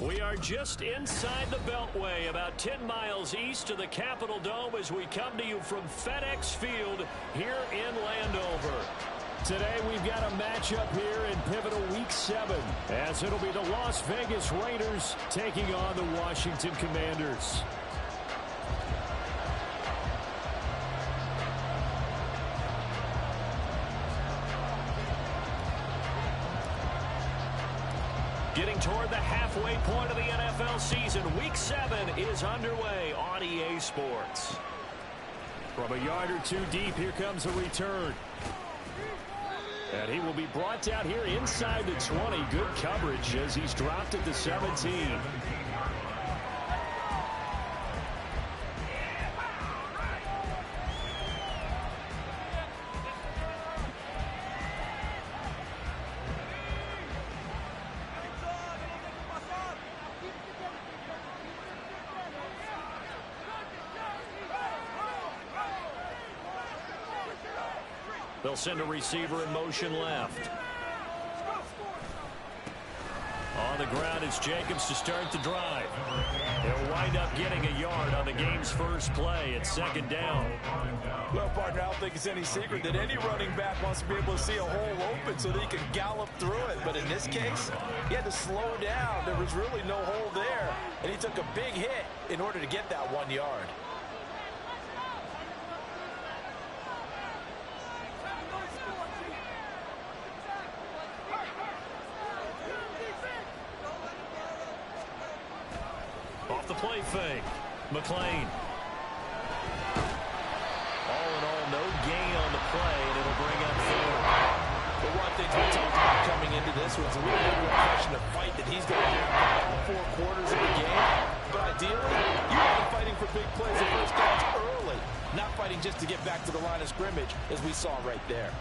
We are just inside the Beltway, about 10 miles east of the Capitol Dome as we come to you from FedEx Field here in Landover. Today we've got a matchup here in pivotal Week 7, as it'll be the Las Vegas Raiders taking on the Washington Commanders. Getting toward the halfway point of the NFL season, Week 7 is underway on EA Sports. From a yard or two deep, here comes a return. And he will be brought down here inside the 20. Good coverage as he's dropped at the 17. They'll send a receiver in motion left. On the ground is Jacobs to start the drive. He'll wind up getting a yard on the game's first play at second down. Well, partner, I don't think it's any secret that any running back wants to be able to see a hole open so that he can gallop through it. But in this case, he had to slow down. There was really no hole there, and he took a big hit in order to get that 1 yard. The play fake. McLean. All in all, no gain on the play, and it'll bring up third. The one thing we talked about coming into this was a little bit of impression of fight that he's going to have all 4 quarters of the game. But ideally, you want him fighting for big plays and first downs early, not fighting just to get back to the line of scrimmage, as we saw right there.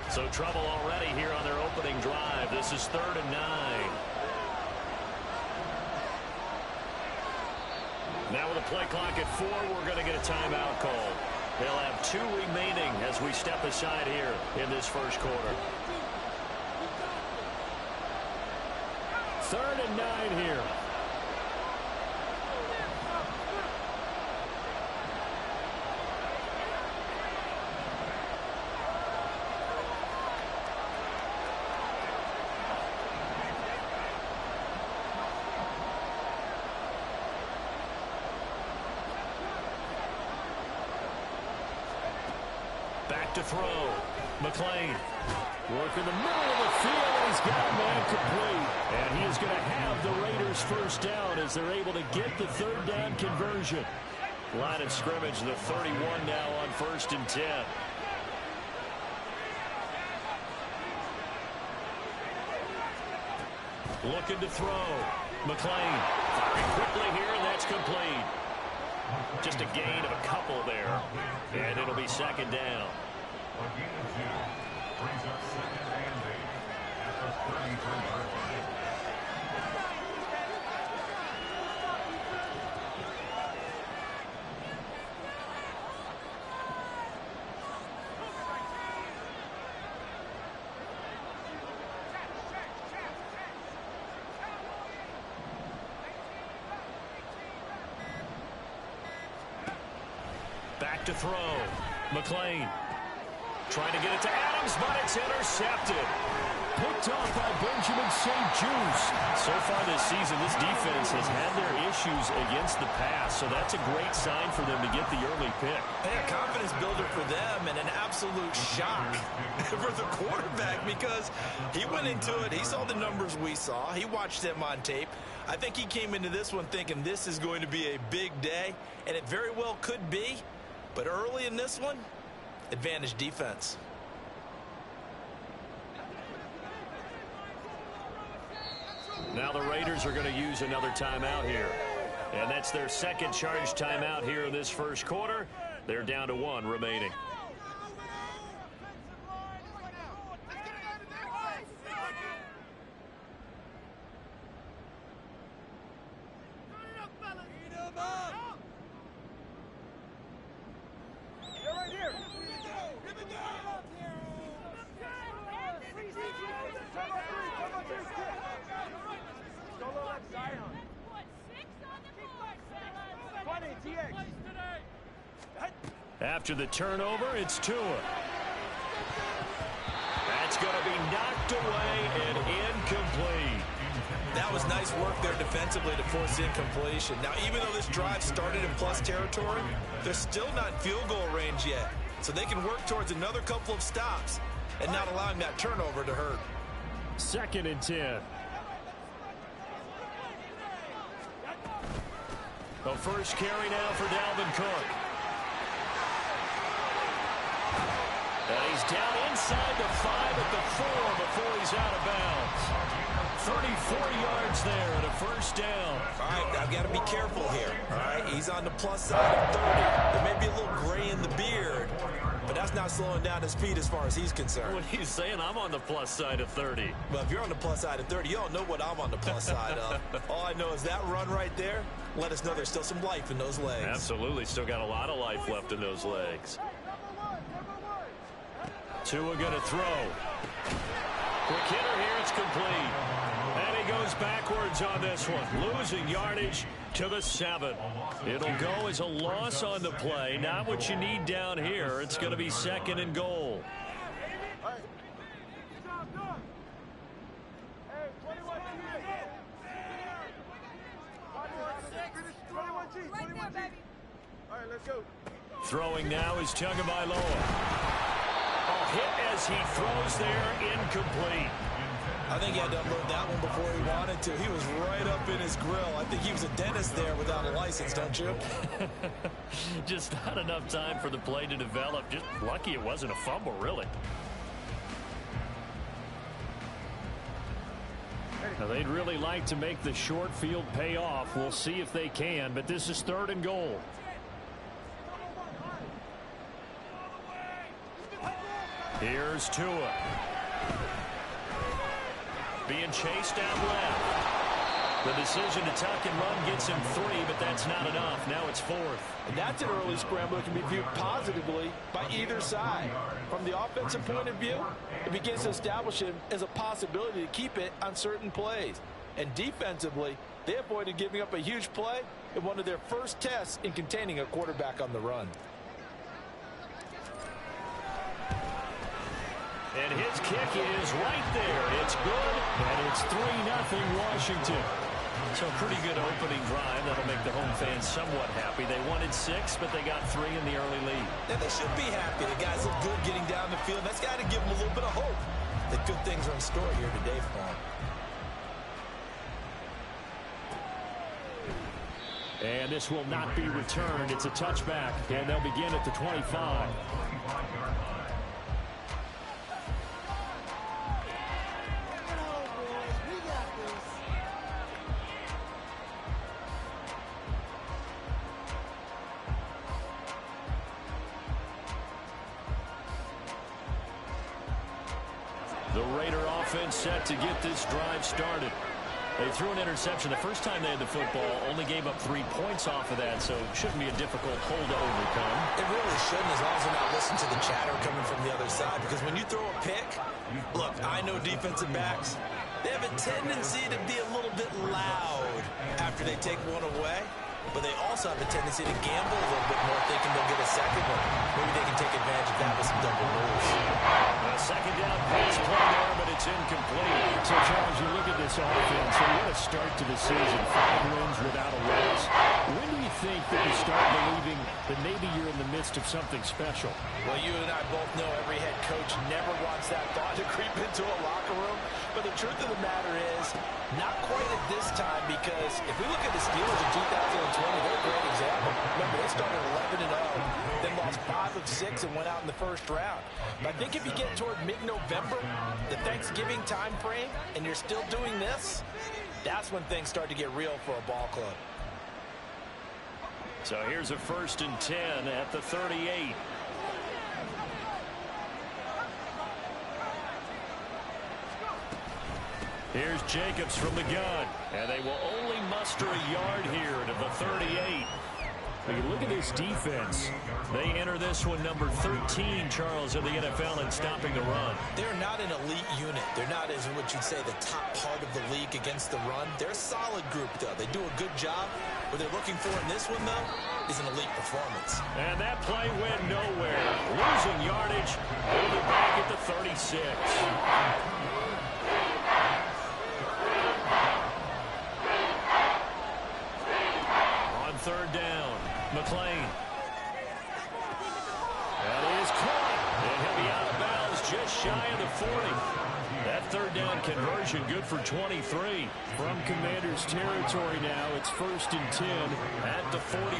So trouble already here on their opening drive. This is 3rd and 9. Now with a play clock at 4, we're going to get a timeout call. They'll have 2 remaining as we step aside here in this first quarter. 3rd and 9 here. Back to throw. McLean. Work in the middle of the field. He's got a man complete. And he is going to have the Raiders first down as they're able to get the 3rd down conversion. Line of scrimmage, the 31 now on 1st and 10. Looking to throw. McLean. Firing quickly here, and that's complete. Just a gain of a couple there. And it'll be 2nd down. Back to throw. McLean trying to get it to Adams, but it's intercepted. Picked off by Benjamin St-Juste. So far this season, this defense has had their issues against the pass, so that's a great sign for them to get the early pick. Hey, a confidence builder for them and an absolute shock for the quarterback because he went into it. He saw the numbers we saw. He watched them on tape. I think he came into this one thinking this is going to be a big day, and it very well could be. But early in this one, advantage defense. Now the Raiders are going to use another timeout here. And that's their second charge timeout here in this first quarter. They're down to 1 remaining. After the turnover, it's Tua. That's going to be knocked away and incomplete. That was nice work there defensively to force incompletion. Now, even though this drive started in plus territory, they're still not in field goal range yet. So they can work towards another couple of stops and not allowing that turnover to hurt. 2nd and 10. The first carry now for Dalvin Cook. And he's down inside the 5 at the 4 before he's out of bounds. 34 yards there and a first down. All right, I've got to be careful here. All right, he's on the plus side of 30. There may be a little gray in the beard, but that's not slowing down his feet as far as he's concerned. What are you saying? I'm on the plus side of 30. Well, if you're on the plus side of 30, you don't know what I'm on the plus side of. All I know is that run right there let us know there's still some life in those legs. Absolutely. Still got a lot of life left in those legs. Tua going to throw. Quick hitter here. It's complete. And he goes backwards on this one. Losing yardage to the 7. It'll go as a loss on the play. Not what you need down here. It's going to be 2nd and goal. Throwing now is Tagovailoa. Hit as he throws there, incomplete. I think he had to unload that one before he wanted to. He was right up in his grill. I think he was a dentist there without a license, don't you? Just not enough time for the play to develop. Just lucky it wasn't a fumble, really. Now, they'd really like to make the short field pay off. We'll see if they can, but this is 3rd and goal. Here's Tua. Being chased out left. The decision to tuck and run gets him 3, but that's not enough. Now it's 4th. And that's an early scramble that can be viewed positively by either side. From the offensive point of view, it begins to establish him as a possibility to keep it on certain plays. And defensively, they avoided giving up a huge play in one of their first tests in containing a quarterback on the run. And his kick is right there. It's good, and it's 3-0 Washington. So a pretty good opening drive. That'll make the home fans somewhat happy. They wanted 6, but they got 3 in the early lead. And they should be happy. The guys look good getting down the field. That's got to give them a little bit of hope that good things are in store here today for them. And this will not be returned. It's a touchback, and they'll begin at the 25. The Raider offense set to get this drive started. They threw an interception the first time they had the football, only gave up 3 points off of that, so it shouldn't be a difficult hole to overcome. It really shouldn't, as long as they're not listening to the chatter coming from the other side, because when you throw a pick, look, I know defensive backs, they have a tendency to be a little bit loud after they take one away, but they also have a tendency to gamble a little bit more, thinking they'll get a second one. Maybe they can take advantage of that with some double moves. A second down pass play there, but it's incomplete. So, Charles, you look at this offense, so what a start to the season. 5 wins without a loss. When do you think that you start believing that maybe you're in the midst of something special? Well, you and I both know every head coach never wants that thought to creep into a locker room. But the truth of the matter is, not quite at this time, because if we look at the Steelers in 2020, they're a great example. Remember, they started 11-0, then lost 5 of 6 and went out in the first round. But I think if you get toward mid-November, the Thanksgiving time frame, and you're still doing this, that's when things start to get real for a ball club. So here's a 1st and 10 at the 38. Here's Jacobs from the gun, and they will only muster a yard here to the 38. When you look at this defense, they enter this one number 13, Charles, of the NFL in stopping the run. They're not an elite unit. They're not, as what you'd say, the top part of the league against the run. They're a solid group, though. They do a good job What they're looking for in this one, though, is an elite performance. And that play went nowhere. Losing yardage. Hold it back at the 36. On third down, McLean. That is caught. And he'll be out of bounds just shy of the 40. That third down conversion good for 23. From Commanders territory now, it's 1st and 10 at the 41.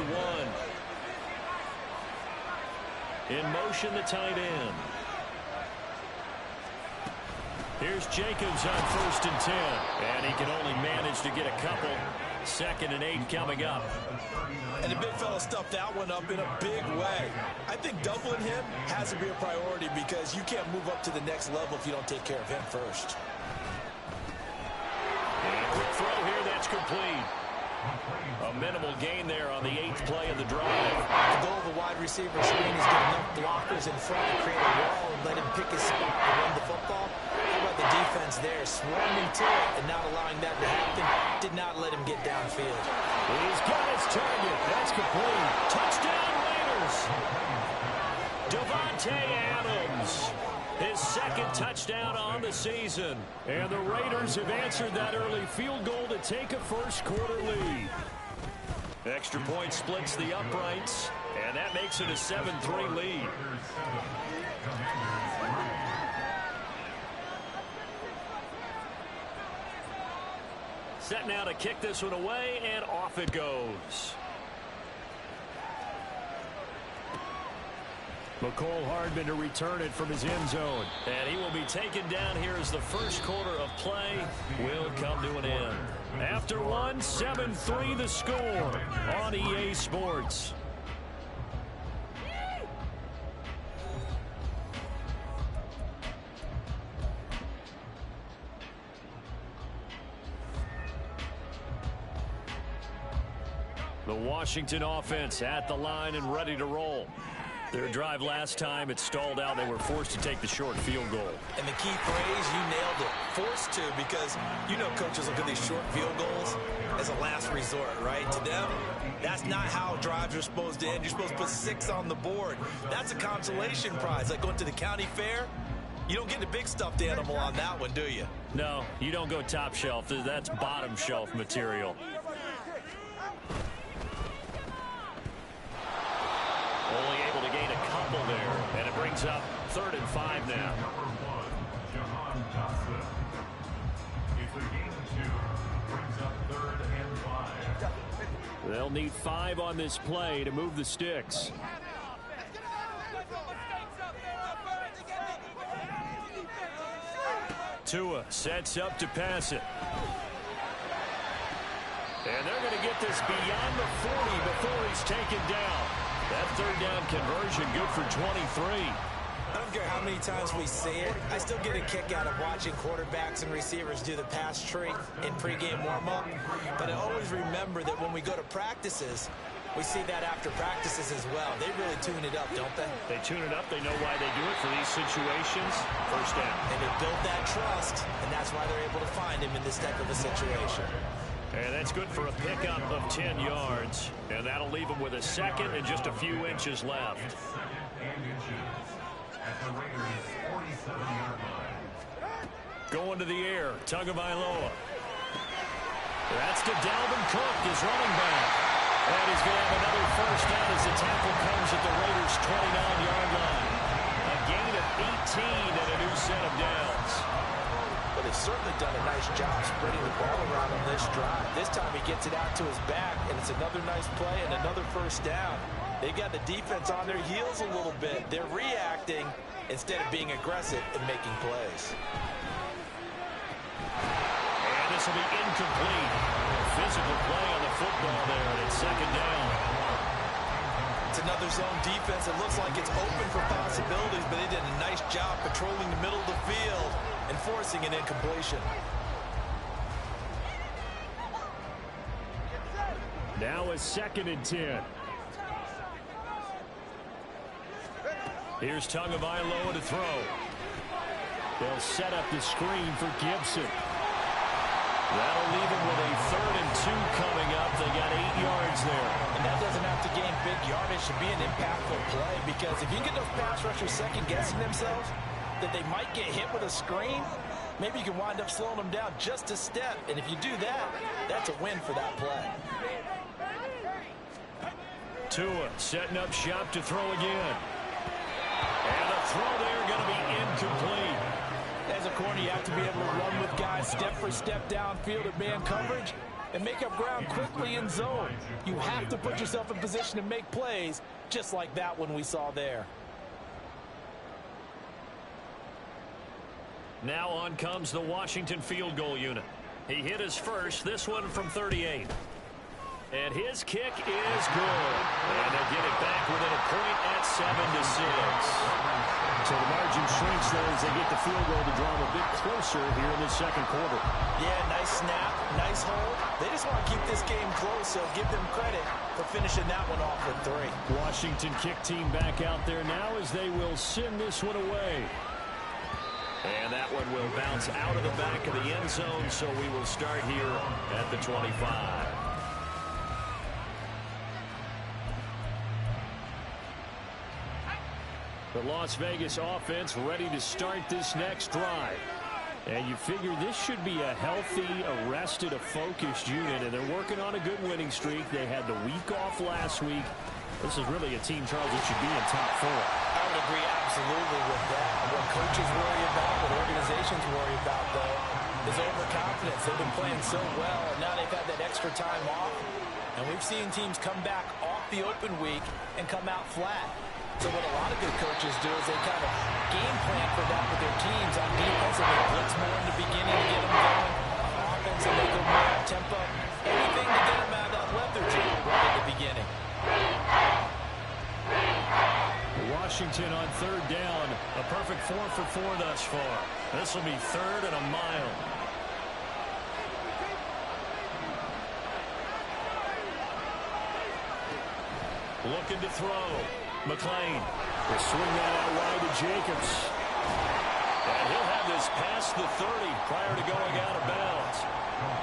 In motion, the tight end. Here's Jacobs on 1st and 10. And he can only manage to get a couple. 2nd and 8 coming up. And the big fella stuffed that one up in a big way. I think doubling him has to be a priority because you can't move up to the next level if you don't take care of him first. And a quick throw here, that's complete. A minimal gain there on the 8th play of the drive. The goal of a wide receiver screen is get enough blockers in front to create a wall and let him pick his spot to run the football. How about the defense there, swarming to it and not allowing that to happen? Did not let him get downfield. He's got his target. That's complete. Touchdown, Raiders. Devontae Adams. His 2nd touchdown on the season. And the Raiders have answered that early field goal to take a first-quarter lead. Extra point splits the uprights, and that makes it a 7-3 lead. Set now to kick this one away, and off it goes. McCole Hardman to return it from his end zone. And he will be taken down here as the first quarter of play will come to an end. After one, 7-3 the score on EA Sports. The Washington offense at the line and ready to roll. Their drive last time, it stalled out. They were forced to take the short field goal. And the key phrase, you nailed it, forced to, because you know coaches look at these short field goals as a last resort, right? To them, that's not how drives are supposed to end. You're supposed to put 6 on the board. That's a consolation prize, like going to the county fair. You don't get the big stuffed animal on that one, do you? No, you don't go top shelf. That's bottom shelf material. Only able to gain a couple there, and it brings up 3rd and 5 now. They'll need 5 on this play to move the sticks. Tua sets up to pass it. And they're going to get this beyond the 40 before he's taken down. That 3rd down conversion good for 23. I don't care how many times we see it. I still get a kick out of watching quarterbacks and receivers do the pass tree in pregame warm-up. But I always remember that when we go to practices, we see that after practices as well. They really tune it up, don't they? They tune it up. They know why they do it for these situations. First down. And they build that trust, and that's why they're able to find him in this type of a situation. And that's good for a pickup of 10 yards. And that'll leave him with a 2nd and just a few inches left. Going to the air, Tagovailoa. That's to Dalvin Cook, his running back. And he's going to have another first down as the tackle comes at the Raiders' 29-yard line. A gain of 18 and a new set of downs. But they've certainly done a nice job spreading the ball around on this drive. This time he gets it out to his back, and it's another nice play and another first down. They've got the defense on their heels a little bit. They're reacting instead of being aggressive and making plays. And this will be incomplete. Physical play on the football there, and it's 2nd down. It's another zone defense. It looks like it's open for possibilities, but they did a nice job patrolling the middle of the field and forcing an incompletion. Now a 2nd and 10. Here's Tagovailoa to throw. They'll set up the screen for Gibson. That'll leave him with a 3rd and 2 coming up. They got 8 yards there. And that doesn't have to gain big yardage to be an impactful play, because if you get those pass rushers second-guessing themselves, that they might get hit with a screen, maybe you can wind up slowing them down just a step. And if you do that, that's a win for that play. Tua setting up shop to throw again. And the throw there going to be incomplete. As a corner, you have to be able to run with guys step for step downfield at man coverage and make up ground quickly in zone. You have to put yourself in position to make plays, just like that one we saw there. Now on comes the Washington field goal unit. He hit his first, this one from 38. And his kick is good. And they'll get it back within a point at 7-6. So the margin shrinks there as they get the field goal to draw them a bit closer here in the second quarter. Yeah, nice snap, nice hold. They just want to keep this game close, so give them credit for finishing that one off with 3. Washington kick team back out there now as they will send this one away. And that one will bounce out of the back of the end zone, so we will start here at the 25. The Las Vegas offense ready to start this next drive. And you figure this should be a healthy, a rested, a focused unit, and they're working on a good winning streak. They had the week off last week. This is really a team, Charles, that should be in top 4. I would agree absolutely with that. What coaches worry about, what organizations worry about, though, is overconfidence. They've been playing so well, and now they've had that extra time off. And we've seen teams come back off the open week and come out flat. So what a lot of good coaches do is they kind of game plan for that with their teams. On defense, they blitz more in the beginning to get them going. On offense, they go more up-tempo. Anything to get them out of that lethargy right at the beginning. Washington on 3rd down. A perfect 4 for 4 thus far. This will be 3rd and a mile. Looking to throw. McLean will swing that out wide to Jacobs. And he'll have this past the 30 prior to going out of bounds.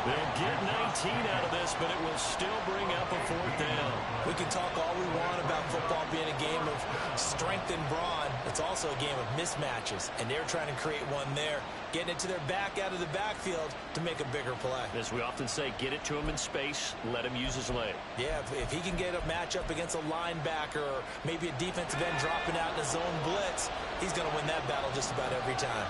They'll get 19 out of this, but it will still bring up a 4th down. We can talk all we want about football being a game of strength and brawn. It's also a game of mismatches, and they're trying to create one there, getting it to their back out of the backfield to make a bigger play. As we often say, get it to him in space, let him use his leg. Yeah, if he can get a matchup against a linebacker or maybe a defensive end dropping out in a zone blitz, he's going to win that battle just about every time.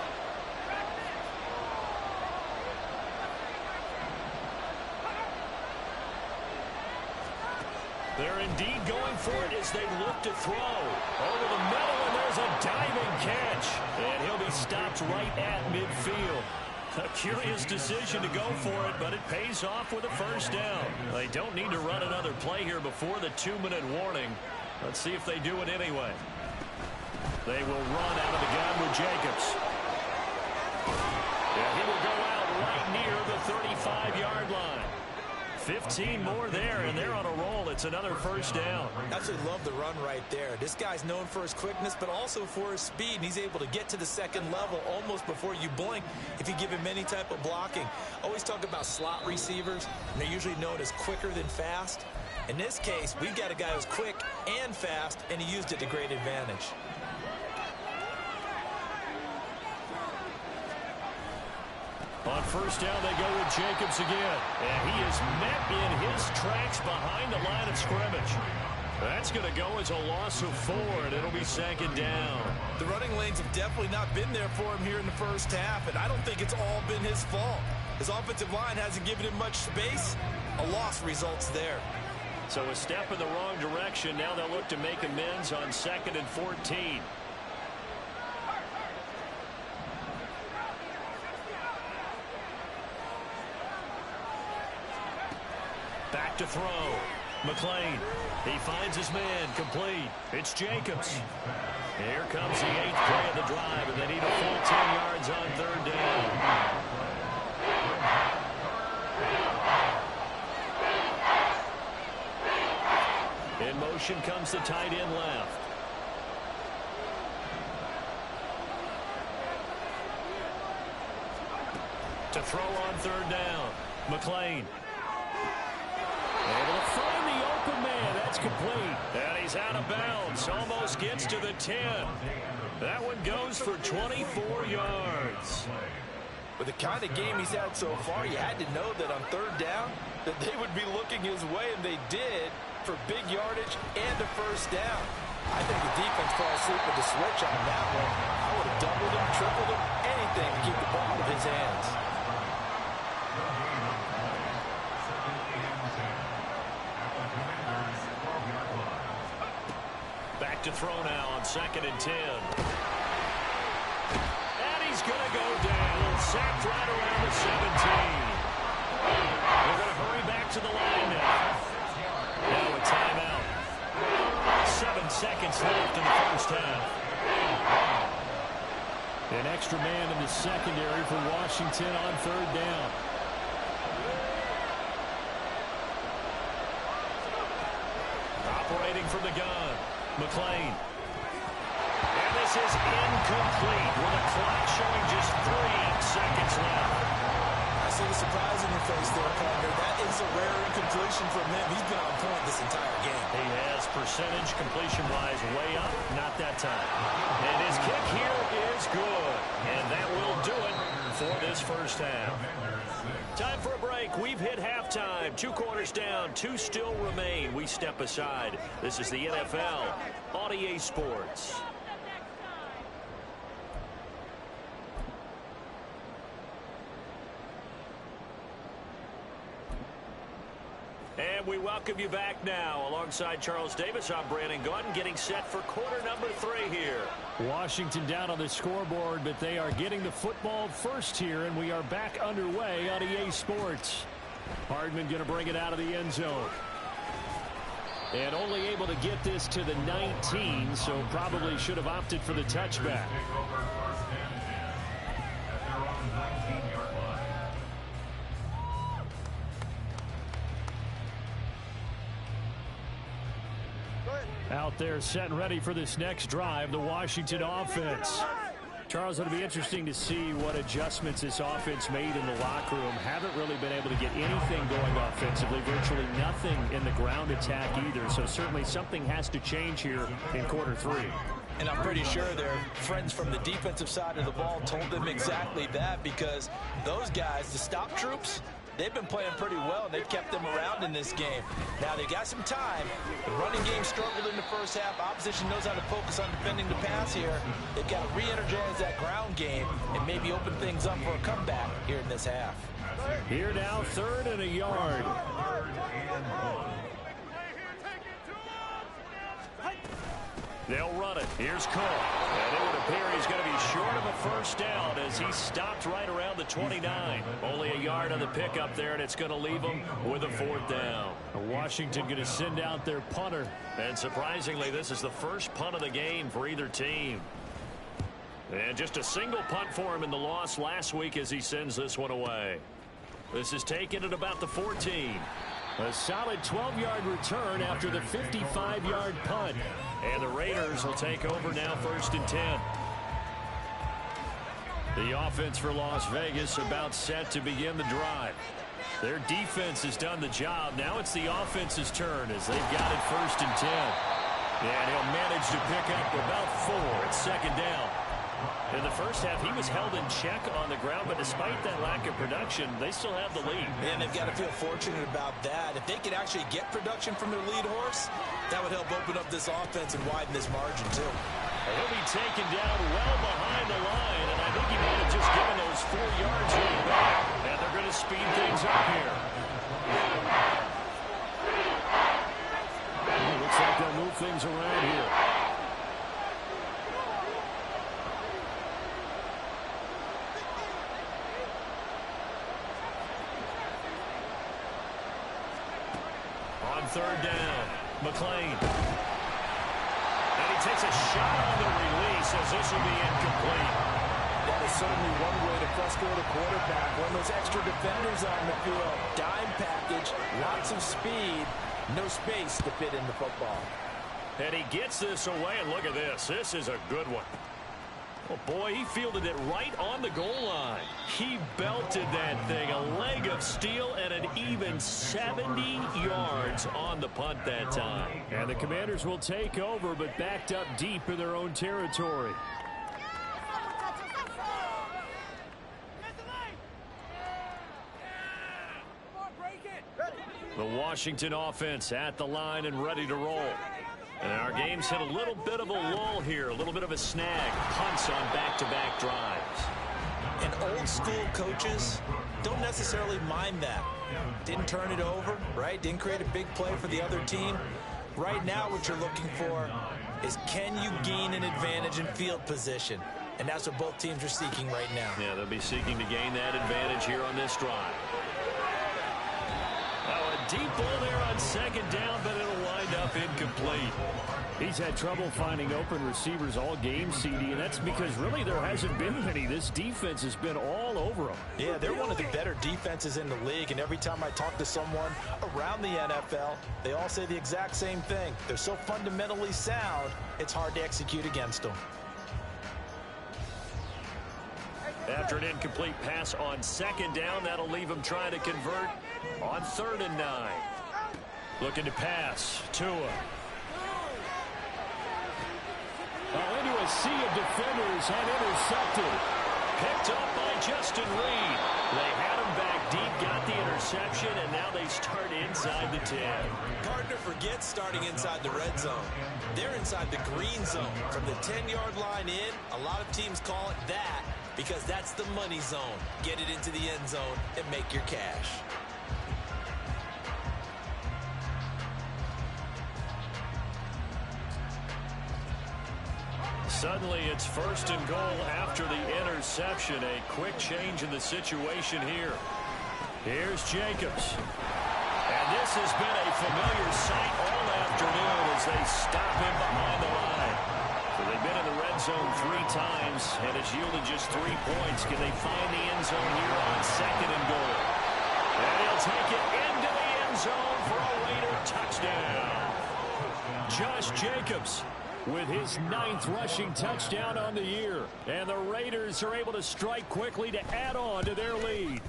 They're indeed going for it as they look to throw. Over the middle, and there's a diving catch. And he'll be stopped right at midfield. A curious decision to go for it, but it pays off with a 1st down. They don't need to run another play here before the 2-minute warning. Let's see if they do it anyway. They will run out of the gun with Jacobs. And he will go out right near the 35-yard line. 15 more there, and they're on a roll. It's another 1st down. Absolutely love the run right there. This guy's known for his quickness, but also for his speed. And he's able to get to the second level almost before you blink if you give him any type of blocking. Always talk about slot receivers, and they're usually known as quicker than fast. In this case, we've got a guy who's quick and fast, and he used it to great advantage. On 1st down, they go with Jacobs again. And he is met in his tracks behind the line of scrimmage. That's going to go as a loss of 4, and it'll be 2nd down. The running lanes have definitely not been there for him here in the first half, and I don't think it's all been his fault. His offensive line hasn't given him much space. A loss results there. So a step in the wrong direction. Now they'll look to make amends on 2nd and 14. Back to throw. McLean. He finds his man. Complete. It's Jacobs. Here comes the 8th play of the drive, and they need a full 10 yards on 3rd down. In motion comes the tight end left. To throw on third down. McLean. Able to find the open man. That's complete. And he's out of bounds. Almost gets to the 10. That one goes for 24 yards. With the kind of game he's had so far, you had to know that on third down that they would be looking his way, and they did, for big yardage and a first down. I think the defense fell asleep with the switch on that one. I would have doubled him, tripled him, anything to keep the ball out of his hands. Back to throw now on 2nd and 10. And he's going to go down. Sacked right around the 17. They're going to hurry back to the line now. Now a timeout. 7 seconds left in the first half. An extra man in the secondary for Washington on third down. Operating from the gun. McLean. And this is incomplete with a clock showing just 3 seconds left. I see the surprise in your face there, Carter. That is a rare incompletion from him. He's been on point this entire game. He has percentage completion-wise way up, not that time. And his kick here is good. And that will do it for this first half. Time for a break. We've hit halftime. 2 quarters down. 2 still remain. We step aside. This is the NFL on EA Sports. And we welcome you back now. Alongside Charles Davis, I'm Brandon Gaudin, getting set for quarter number 3 here. Washington down on the scoreboard, but they are getting the football first here, and we are back underway on EA Sports. Hardman going to bring it out of the end zone. And only able to get this to the 19, so probably should have opted for the touchback. Out there set and ready for this next drive, the Washington offense. Charles, it'll be interesting to see what adjustments this offense made in the locker room. Haven't really been able to get anything going offensively, virtually nothing in the ground attack either. So certainly something has to change here in quarter 3. And I'm pretty sure their friends from the defensive side of the ball told them exactly that, because those guys, the stop troops, they've been playing pretty well. They've kept them around in this game. Now, they've got some time. The running game struggled in the first half. Opposition knows how to focus on defending the pass here. They've got to re-energize that ground game and maybe open things up for a comeback here in this half. Here now, 3rd and a yard. They'll run it. Here's Cole. And it would appear he's going to be short of a first down as he stopped right around the 29. Only a yard on the pickup there, and it's going to leave him with a 4th down. Washington going to send out their punter. And surprisingly, this is the first punt of the game for either team. And just a single punt for him in the loss last week as he sends this one away. This is taken at about the 14. A solid 12-yard return after the 55-yard punt. And the Raiders will take over now 1st and 10. The offense for Las Vegas about set to begin the drive. Their defense has done the job. Now it's the offense's turn as they've got it 1st and 10. And he'll manage to pick up about 4 at 2nd down. In the first half, he was held in check on the ground, but despite that lack of production, they still have the lead. And they've got to feel fortunate about that. If they could actually get production from their lead horse, that would help open up this offense and widen this margin, too. He'll be taken down well behind the line, and I think he might have just given those 4 yards right back. And they're going to speed things up here. Looks like they'll move things around here. On 3rd down, McLean. And he takes a shot on the release as this will be incomplete. That is certainly one way to frustrate a quarterback. When those extra defenders on the field, dime package, lots of speed, no space to fit in the football. And he gets this away, and look at this. This is a good one. Oh, boy, he fielded it right on the goal line. He belted that thing. A leg of steel and an even 70 yards on the punt that time. And the Commanders will take over, but backed up deep in their own territory. The Washington offense at the line and ready to roll. And our game's hit a little bit of a lull here, a little bit of a snag. Punts on back-to-back drives. And old school coaches don't necessarily mind that. Didn't turn it over, right? Didn't create a big play for the other team. Right now what you're looking for is, can you gain an advantage in field position? And that's what both teams are seeking right now. Yeah, they'll be seeking to gain that advantage here on this drive. A deep ball there on second down, but it'll wind up incomplete. He's had trouble finding open receivers all game, CD, and that's because really there hasn't been many. This defense has been all over them. Yeah, they're one of the better defenses in the league, and every time I talk to someone around the NFL, they all say the exact same thing. They're so fundamentally sound, it's hard to execute against them. After an incomplete pass on second down, that'll leave him trying to convert on 3rd and 9. Looking to pass. Tua. Into a sea of defenders and intercepted. Picked up by Justin Reed. They had him back deep, got the interception, and now they start inside the 10. Gardner forgets starting inside the red zone. They're inside the green zone. From the 10-yard line in, a lot of teams call it that because that's the money zone. Get it into the end zone and make your cash. Suddenly it's 1st and goal after the interception. A quick change in the situation here. Here's Jacobs. And this has been a familiar sight all afternoon as they stop him behind the line. So they've been in the red zone 3 times, and it's yielded just 3 points. Can they find the end zone here on 2nd and goal? And he'll take it into the end zone for a Raider touchdown. Josh Jacobs with his 9th rushing touchdown on the year. And the Raiders are able to strike quickly to add on to their lead.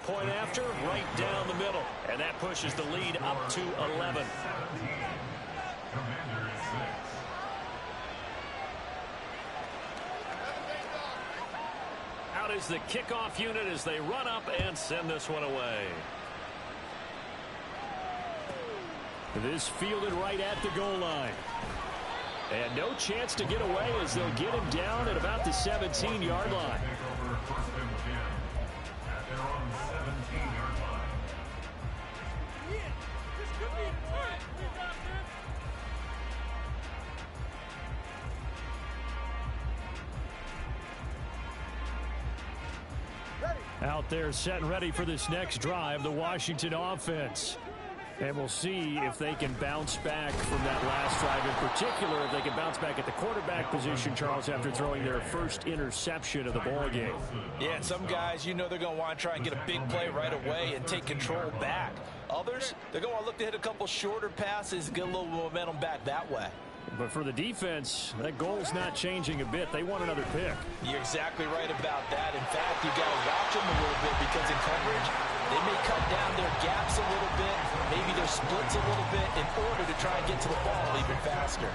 Point after, right down the middle. And that pushes the lead up to 11. Out is the kickoff unit as they run up and send this one away. This fielded right at the goal line. And no chance to get away as they'll get him down at about the 17-yard line. Out there set and ready for this next drive, the Washington offense. And we'll see if they can bounce back from that last drive. In particular, if they can bounce back at the quarterback position, Charles, after throwing their first interception of the ball game. Yeah, and some guys, you know they're going to want to try and get a big play right away and take control back. Others, they're going to look to hit a couple shorter passes, get a little momentum back that way. But for the defense, that goal's not changing a bit. They want another pick. You're exactly right about that. In fact, you got to watch them a little bit because in coverage, they may cut down their gaps a little bit, maybe their splits a little bit in order to try and get to the ball even faster.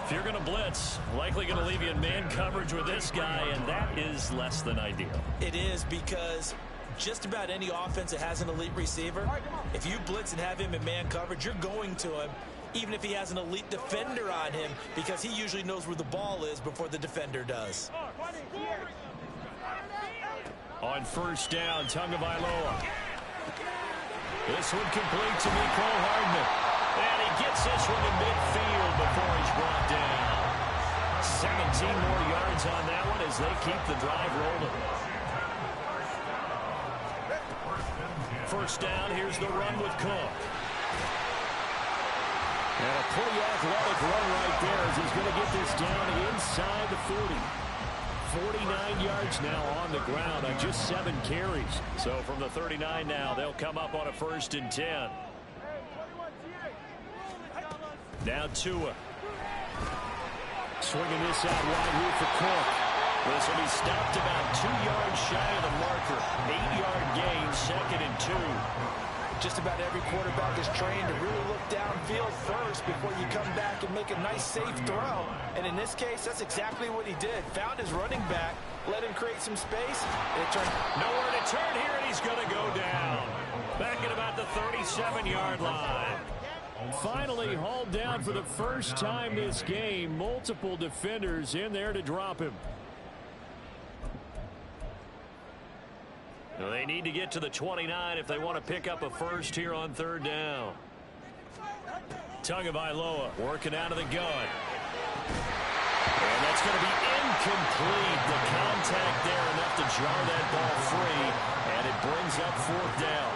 If you're going to blitz, likely going to leave you in man coverage with this guy, and that is less than ideal. It is because just about any offense that has an elite receiver, if you blitz and have him in man coverage, you're going to him, even if he has an elite defender on him, because he usually knows where the ball is before the defender does. On 1st down, Tagovailoa. This one complete to Mecole Hardman. And he gets this one in midfield before he's brought down. 17 more yards on that one as they keep the drive rolling. 1st down, here's the run with Cook. And a pretty athletic run right there as he's going to get this down inside the 40. 49 yards now on the ground on just 7 carries. So from the 39 now, they'll come up on a 1st and 10. Now Tua. Swinging this out wide here for Cook. This will be stopped about 2 yards shy of the marker. 8-yard gain, 2nd and 2. Just about every quarterback is trained to really look downfield first before you come back and make a nice, safe throw. And in this case, that's exactly what he did. Found his running back, let him create some space, and it turned. Nowhere to turn here, and he's going to go down. Back at about the 37-yard line. Finally hauled down for the first time this game. Multiple defenders in there to drop him. They need to get to the 29 if they want to pick up a first here on 3rd down. Tagovailoa working out of the gun. And that's going to be incomplete. The contact there enough to jar that ball free, and it brings up 4th down.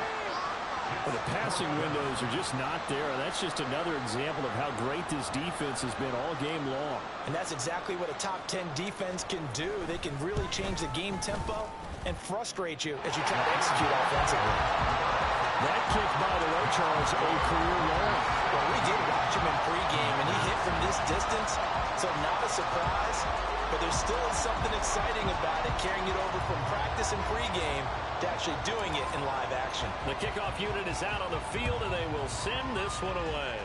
Well, the passing windows are just not there. That's just another example of how great this defense has been all game long. And that's exactly what a top 10 defense can do. They can really change the game tempo and frustrate you as you try to execute offensively. That kick, by the way, Charles, a career long. Well, we did watch him in pregame, and he hit from this distance, so not a surprise. But there still is something exciting about it, carrying it over from practice and pregame to actually doing it in live action. The kickoff unit is out on the field, and they will send this one away.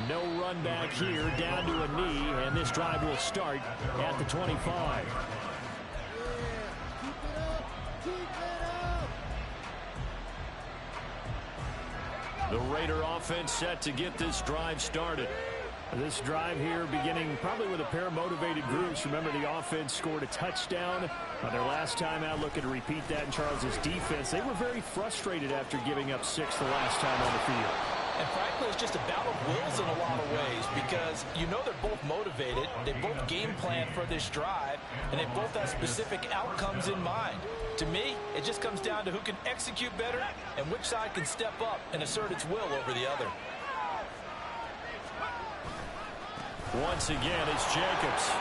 No run back here, down to a knee, and this drive will start at the 25. The Raider offense set to get this drive started. This drive here beginning probably with a pair of motivated groups. Remember, the offense scored a touchdown on their last time out. Looking to repeat that in Charles's defense. They were very frustrated after giving up 6 the last time on the field. And frankly, it's just a battle of wills in a lot of ways because you know they're both motivated. They both game plan for this drive, and they both have specific outcomes in mind. To me, it just comes down to who can execute better and which side can step up and assert its will over the other. Once again, it's Jacobs.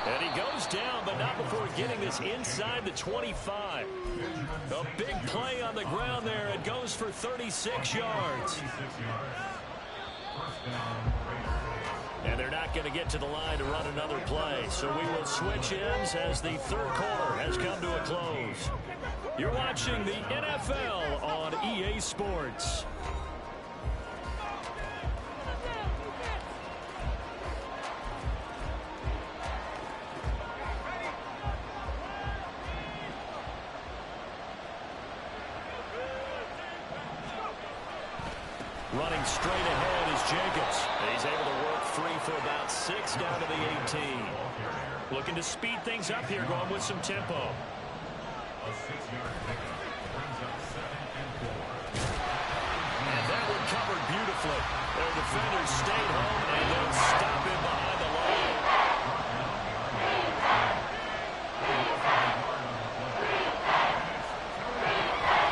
And he goes down, but not before getting this inside the 25. A big play on the ground there. It goes for 36 yards. And they're not going to get to the line to run another play. So we will switch ends as the 3rd quarter has come to a close. You're watching the NFL on EA Sports. Running straight ahead is Jacobs. He's able to work free for about 6 down to the 18. Looking to speed things up here, going with some tempo. And that one covered beautifully. Their defenders stayed home, and they'll stop him behind the line.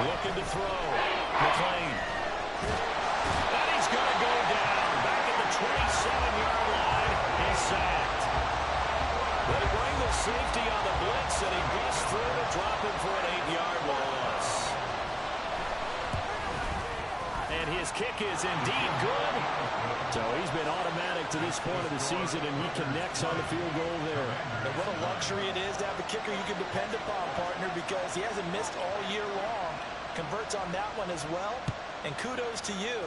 Looking to throw. McLean. 27-yard line, he's sacked. They bring the safety on the blitz, and he busts through to drop him for an 8-yard loss. And his kick is indeed good. So he's been automatic to this point of the season, and he connects on the field goal there. And what a luxury it is to have a kicker you can depend upon, partner, because he hasn't missed all year long. Converts on that one as well. And kudos to you.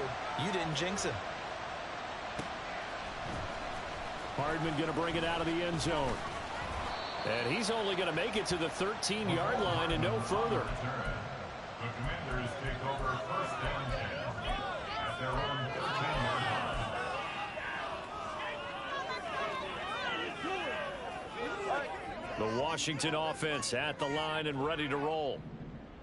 You didn't jinx him. Hardman going to bring it out of the end zone. And he's only going to make it to the 13-yard line and no further. The Commanders take over 1st and 10 at their own 13-yard line. The Washington offense at the line and ready to roll.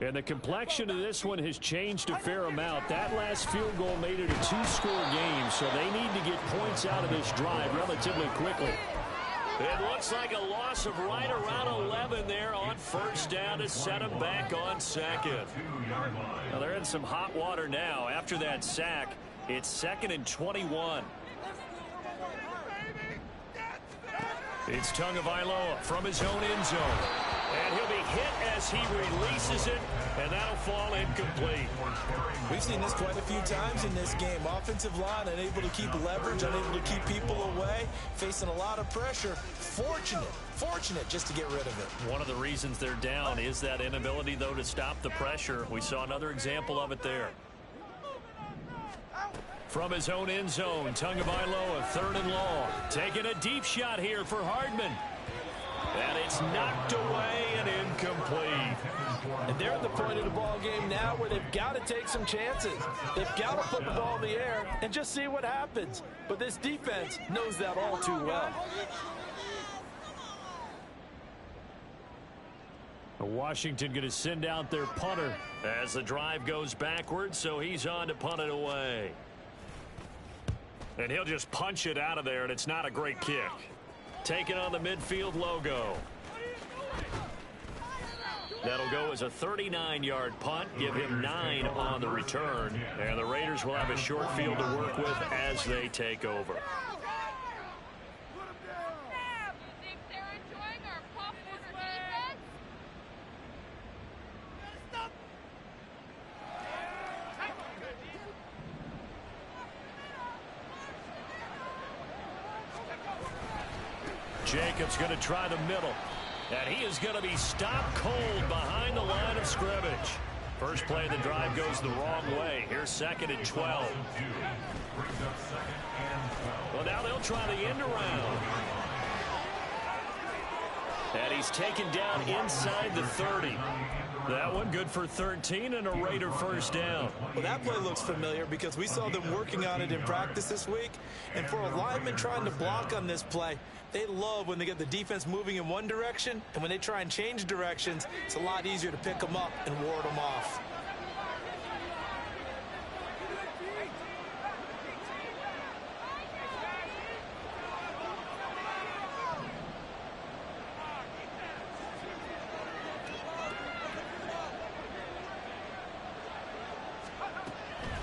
And the complexion of this one has changed a fair amount. That last field goal made it a 2-score game, so they need to get points out of this drive relatively quickly. It looks like a loss of right around 11 there on 1st down to set them back on 2nd. Now they're in some hot water now. After that sack, it's 2nd and 21. It's Tagovailoa from his own end zone. And he'll be hit as he releases it And that'll fall incomplete. We've seen this quite a few times in this game. Offensive line unable to keep leverage, unable to keep people away, facing a lot of pressure. Fortunate just to get rid of it. One of the reasons they're down is that inability, though, to stop the pressure. We saw another example of it there. From his own end zone, Tagovailoa, 3rd and long. Taking a deep shot here for Hardman. And it's knocked away and incomplete. And they're at the point of the ball game now where they've got to take some chances. They've got to put the ball in the air and just see what happens. But this defense knows that all too well. Washington going to send out their punter as the drive goes backwards, so he's on to punt it away. And he'll just punch it out of there, and it's not a great kick. Taking on the midfield logo. That'll go as a 39-yard punt, give him 9 on the return, and the Raiders will have a short field to work with as they take over. Jacobs going to try the middle. And he is going to be stopped cold behind the line of scrimmage. First play of the drive goes the wrong way. Here's 2nd and 12. Well, now they'll try the end around. And he's taken down inside the 30. That one good for 13 and a Raider first down. Well, that play looks familiar because we saw them working on it in practice this week. And for a lineman trying to block on this play, they love when they get the defense moving in one direction, and when they try and change directions, it's a lot easier to pick them up and ward them off.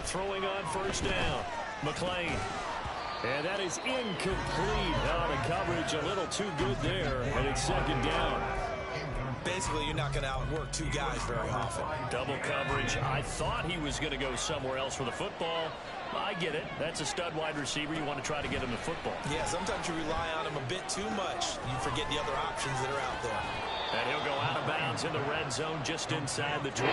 Throwing on first down, McLean. And that is incomplete. The coverage a little too good there, and it's 2nd down. Basically, you're not going to outwork 2 guys very often. Double coverage. I thought he was going to go somewhere else for the football. I get it. That's a stud wide receiver. You want to try to get him the football. Yeah, sometimes you rely on him a bit too much. You forget the other options that are out there. And he'll go out of bounds in the red zone just inside the 20.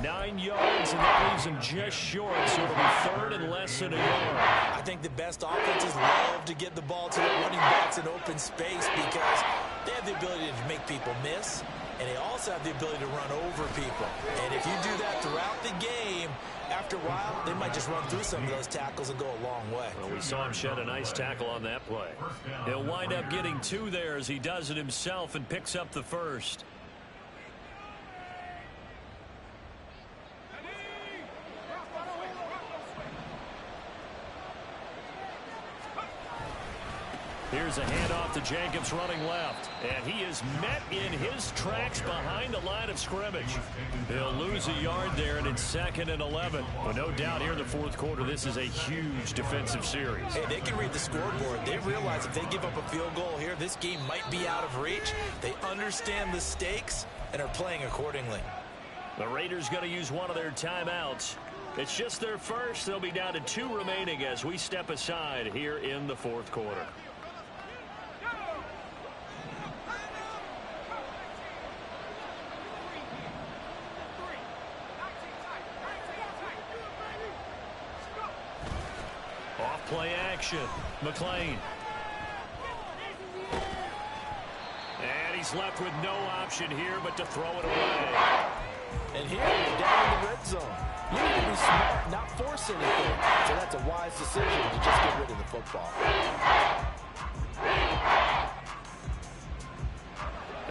9 yards, and that leaves him just short, so it'll be 3rd and less than a yard. I think the best offenses love to get the ball to the running backs in open space because they have the ability to make people miss, and they also have the ability to run over people. And if you do that throughout the game, after a while, they might just run through some of those tackles and go a long way. Well, we saw him shed a nice tackle on that play. He'll wind up getting 2 there as he does it himself and picks up the first. Here's a handoff to Jacobs running left. And he is met in his tracks behind the line of scrimmage. He'll lose a yard there, and it's 2nd and 11. But no doubt here in the 4th quarter, this is a huge defensive series. Hey, they can read the scoreboard. They realize if they give up a field goal here, this game might be out of reach. They understand the stakes and are playing accordingly. The Raiders going to use one of their timeouts. It's just their first. They'll be down to 2 remaining as we step aside here in the 4th quarter. Play action. McLean. And he's left with no option here but to throw it away. And here he's down in the red zone. You need to be smart, not force anything. So that's a wise decision to just get rid of the football.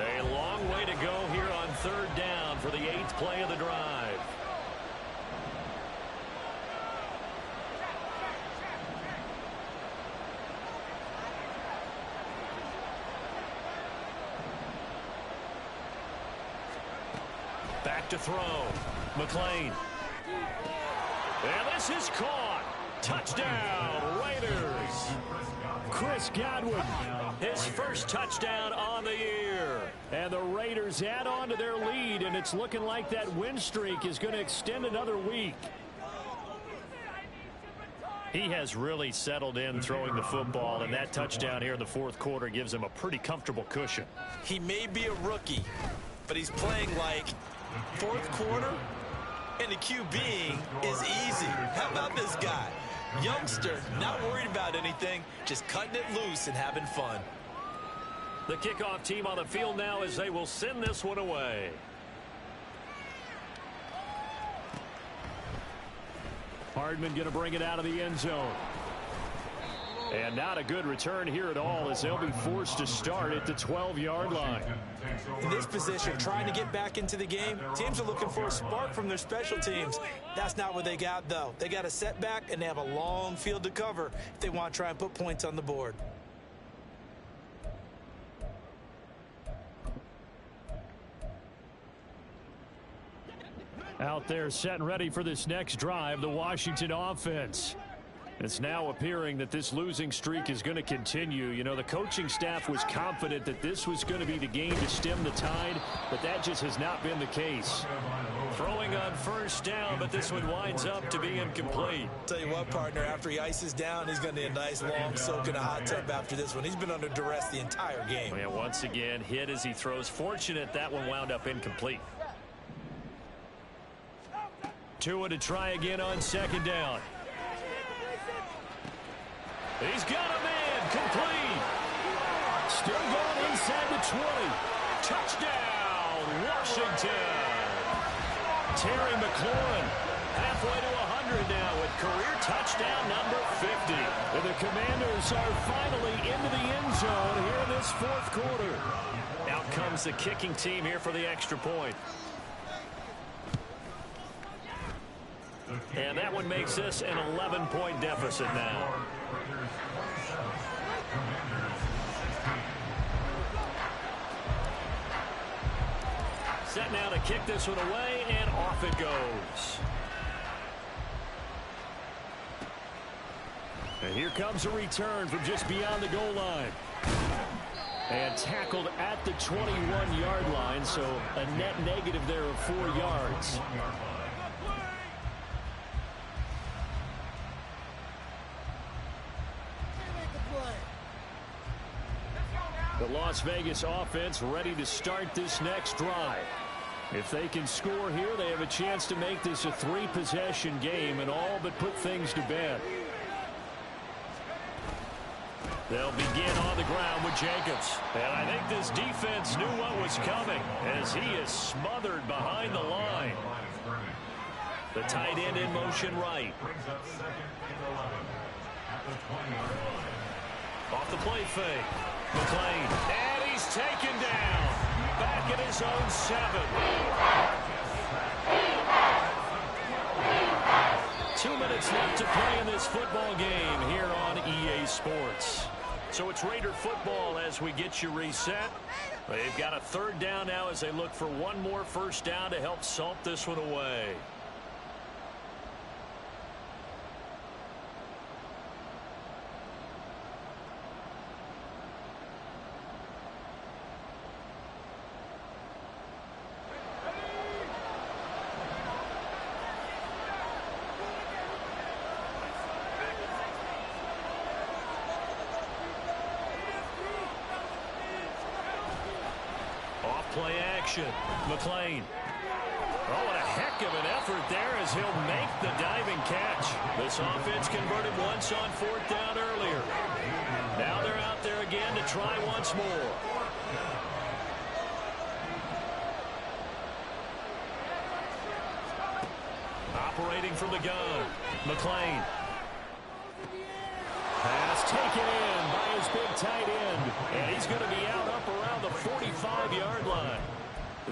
A long way to go here on 3rd down for the 8th play of the drive. Back to throw. McLean. And this is caught. Touchdown, Raiders. Chris Godwin, his first touchdown on the year. And the Raiders Commanders add on to their lead, and it's looking like that win streak is going to extend another week. He has really settled in throwing the football, and that touchdown here in the fourth quarter gives him a pretty comfortable cushion. He may be a rookie, but he's playing like fourth quarter, and the QBing is easy. How about this guy? Youngster, not worried about anything, just cutting it loose and having fun. The kickoff team on the field now as they will send this one away. Hardman going to bring it out of the end zone. And not a good return here at all as they'll be forced to start at the 12-yard line. In this position, trying to get back into the game, teams are looking for a spark from their special teams. That's not what they got, though. They got a setback, and they have a long field to cover if they want to try and put points on the board. Out there set and ready for this next drive, the Washington offense. It's now appearing that this losing streak is going to continue. You know, the coaching staff was confident that this was going to be the game to stem the tide, but that just has not been the case. Throwing on first down, but this one winds up to be incomplete. Tell you what, partner, after he ices down, he's going to need a nice long soak in a hot tub after this one. He's been under duress the entire game. And once again, hit as he throws. Fortunate that one wound up incomplete. Tua to try again on second down. He's got a man complete. Still going inside the 20. Touchdown, Washington. Terry McLaurin halfway to 100 now with career touchdown number 50. And the Commanders are finally into the end zone here in this fourth quarter. Out comes the kicking team here for the extra point. And that one makes this an 11-point deficit now. Set now to kick this one away, and off it goes. And here comes a return from just beyond the goal line. And tackled at the 21-yard line, so a net negative there of 4 yards. The Las Vegas offense ready to start this next drive. If they can score here, they have a chance to make this a 3-possession game and all but put things to bed. They'll begin on the ground with Jacobs. And I think this defense knew what was coming as he is smothered behind the line. The tight end in motion right. Off the play fake. McLean, and he's taken down. Back at his own 7. 2 minutes left to play in this football game here on EA Sports. So it's Raider football as we get you reset. They've got a third down now as they look for one more first down to help salt this one away. Play action. McLean. Oh, what a heck of an effort there as he'll make the diving catch. This offense converted once on fourth down earlier. Now they're out there again to try once more. Operating from the gun. McLean. Pass taken in by his big tight end. And he's going to be out up around the 45-yard line.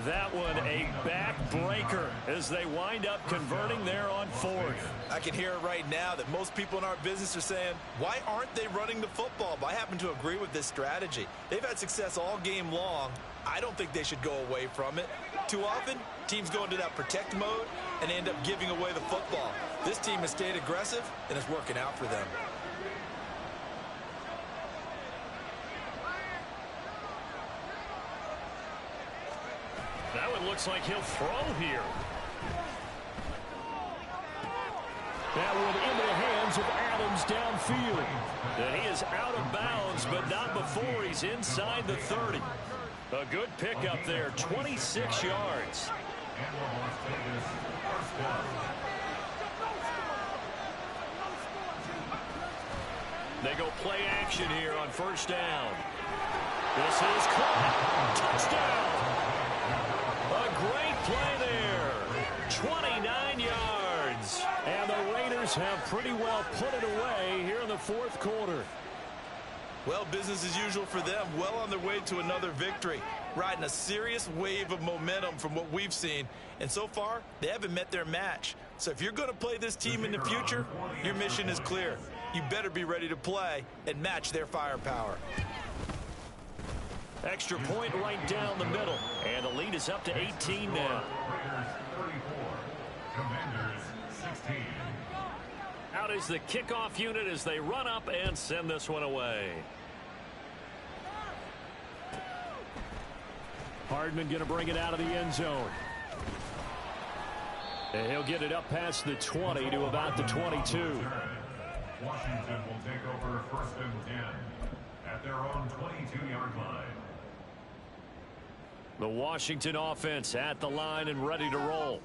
That one a backbreaker as they wind up converting there on fourth. I can hear it right now that most people in our business are saying, why aren't they running the football? But I happen to agree with this strategy. They've had success all game long. I don't think they should go away from it. Too often, teams go into that protect mode and end up giving away the football. This team has stayed aggressive, and it's working out for them. looks like he'll throw here. That one into the hands of Adams downfield. And he is out of bounds, but not before he's inside the 30. A good pickup there, 26 yards. They go play action here on first down. This is caught. Touchdown. A great play there. 29 yards. And the Raiders have pretty well put it away here in the fourth quarter. Well, business as usual for them. Well on their way to another victory. Riding a serious wave of momentum from what we've seen. And so far, they haven't met their match. So if you're going to play this team in the future, your mission is clear. You better be ready to play and match their firepower. Extra point right down the middle. And the lead is up to 18 now. Out is the kickoff unit as they run up and send this one away. Hardman going to bring it out of the end zone. And he'll get it up past the 20 to about the 22. Washington will take over first and 10 at their own 22-yard line. The Washington offense at the line and ready to roll.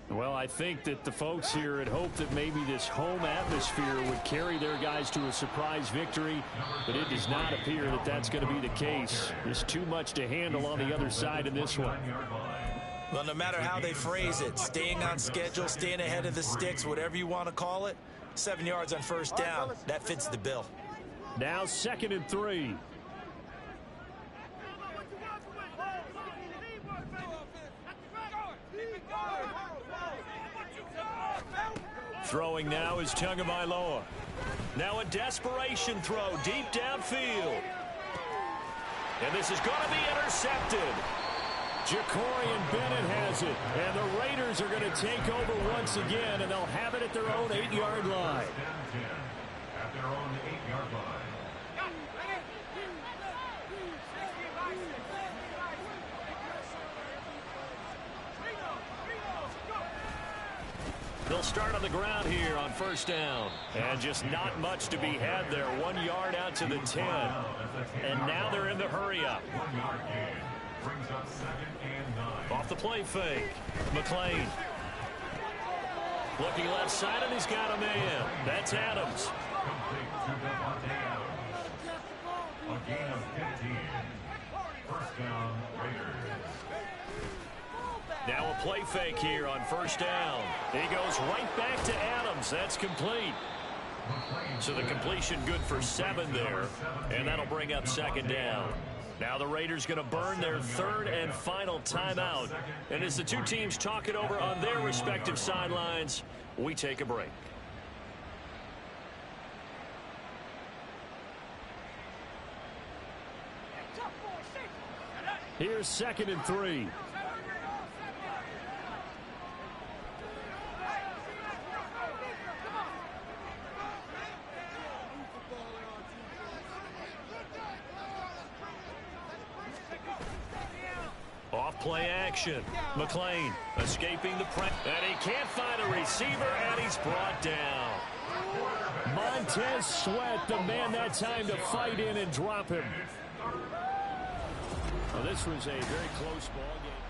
Well, I think that the folks here had hoped that maybe this home atmosphere would carry their guys to a surprise victory, but it does not appear that that's going to be the case. There's too much to handle on the other side in this one. Well, no matter how they phrase it, staying on schedule, staying ahead of the sticks, whatever you want to call it, 7 yards on first down, that fits the bill. Now 2nd and 3. Throwing now is Tagovailoa. Now a desperation throw deep downfield. And this is going to be intercepted. Jacorian Bennett has it. And the Raiders are going to take over once again, and they'll have it at their own 8-yard line. At their own 8-yard line. They'll start on the ground here on first down. And just not much to be had there. 1 yard out to the 10. And now they're in the hurry-up. 1 yard gain brings up 2nd and 9. Off the play fake. McLean. Looking left side, and he's got a man. That's Adams. Complete to Devontae Adams. A gain of 15. First down, Raiders. Now a play fake here on first down. He goes right back to Adams. That's complete. So the completion good for 7 there. And that'll bring up 2nd down. Now the Raiders going to burn their 3rd and final timeout. And as the two teams talk it over on their respective sidelines, we take a break. Here's 2nd and 3. Off play action. McLean escaping the press. And he can't find a receiver, and he's brought down. Montez Sweat, the man that time to fight in and drop him. Well, this was a very close ball game.